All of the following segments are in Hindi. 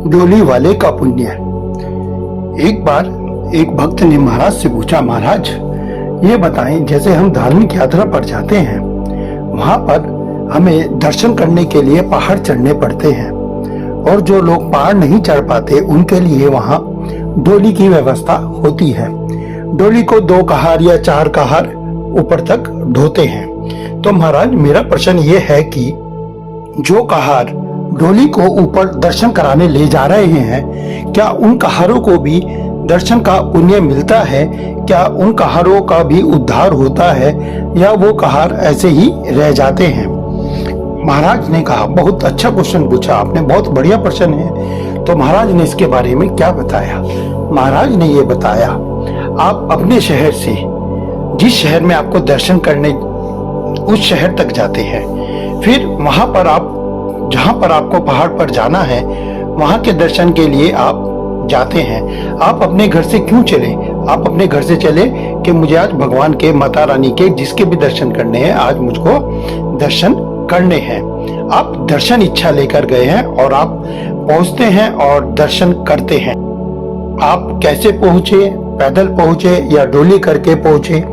डोली वाले का पुण्य। एक बार एक भक्त ने महाराज से पूछा, महाराज ये बताएं, जैसे हम धार्मिक यात्रा पर जाते हैं, वहां पर हमें दर्शन करने के लिए पहाड़ चढ़ने पड़ते हैं, और जो लोग पहाड़ नहीं चढ़ पाते उनके लिए वहां डोली की व्यवस्था होती है। डोली को 2 कहार या 4 कहार ऊपर तक ढोते हैं। तो महाराज मेरा प्रश्न ये है कि जो कहार डोली को ऊपर दर्शन कराने ले जा रहे हैं, क्या उन कहारों को भी दर्शन का पुण्य मिलता है? क्या उन कहारों का भी उद्धार होता है, या वो कहार ऐसे ही रह जाते हैं? महाराज ने कहा, बहुत अच्छा क्वेश्चन पूछा आपने, बहुत बढ़िया प्रश्न है। तो महाराज ने इसके बारे में क्या बताया? महाराज ने ये बताया, आप अपने शहर से जिस शहर में आपको दर्शन करने उस शहर तक जाते हैं, फिर वहां पर आप जहां पर आपको पहाड़ पर जाना है वहां के दर्शन के लिए आप जाते हैं। आप अपने घर से क्यों चले? आप अपने घर से चले कि मुझे आज भगवान के, माता रानी के, जिसके भी दर्शन करने हैं, आज मुझको दर्शन करने हैं। आप दर्शन इच्छा लेकर गए हैं और आप पहुंचते हैं और दर्शन करते हैं। आप कैसे पहुंचे, पैदल पहुंचे या डोली करके पहुंचे,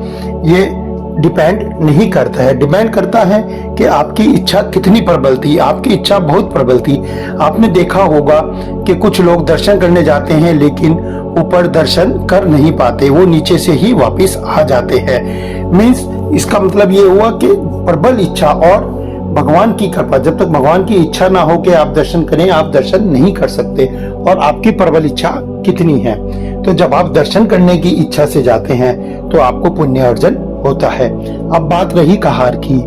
ये डिपेंड नहीं करता है। डिपेंड करता है कि आपकी इच्छा कितनी प्रबल थी। आपकी इच्छा बहुत प्रबल थी। आपने देखा होगा कि कुछ लोग दर्शन करने जाते हैं लेकिन ऊपर दर्शन कर नहीं पाते, वो नीचे से ही वापस आ जाते हैं। मीन्स इसका मतलब ये हुआ कि प्रबल इच्छा और भगवान की कृपा, जब तक भगवान की इच्छा ना हो कि आप दर्शन करें, आप दर्शन नहीं कर सकते। और आपकी प्रबल इच्छा कितनी है? तो जब आप दर्शन करने की इच्छा से जाते हैं तो आपको पुण्य अर्जन होता है। अब बात रही कहार की।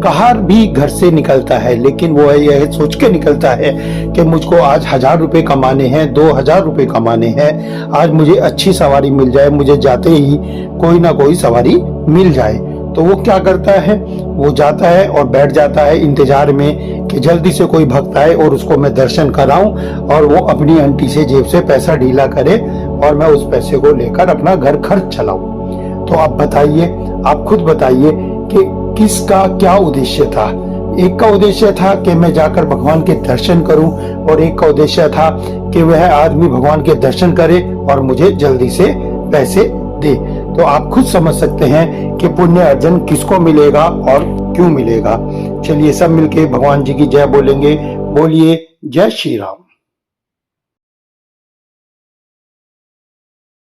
कहार भी घर से निकलता है, लेकिन वो यह सोच के निकलता है कि मुझको आज 1000 रुपए कमाने हैं, 2000 रुपए कमाने हैं, आज मुझे अच्छी सवारी मिल जाए, मुझे जाते ही कोई ना कोई सवारी मिल जाए। तो वो क्या करता है, वो जाता है और बैठ जाता है इंतजार में कि जल्दी से कोई भक्त आए और उसको मैं दर्शन कराऊं, और वो अपनी अंटी से जेब से पैसा ढीला करे और मैं उस पैसे को लेकर अपना घर खर्च चलाऊं। तो आप बताइए, आप खुद बताइए कि किसका क्या उद्देश्य था? एक का उद्देश्य था कि मैं जाकर भगवान के दर्शन करूं, और एक का उद्देश्य था कि वह आदमी भगवान के दर्शन करे और मुझे जल्दी से पैसे दे। तो आप खुद समझ सकते हैं कि पुण्य अर्जन किसको मिलेगा और क्यों मिलेगा। चलिए सब मिलके भगवान जी की जय बोलेंगे। बोलिए जय श्री राम।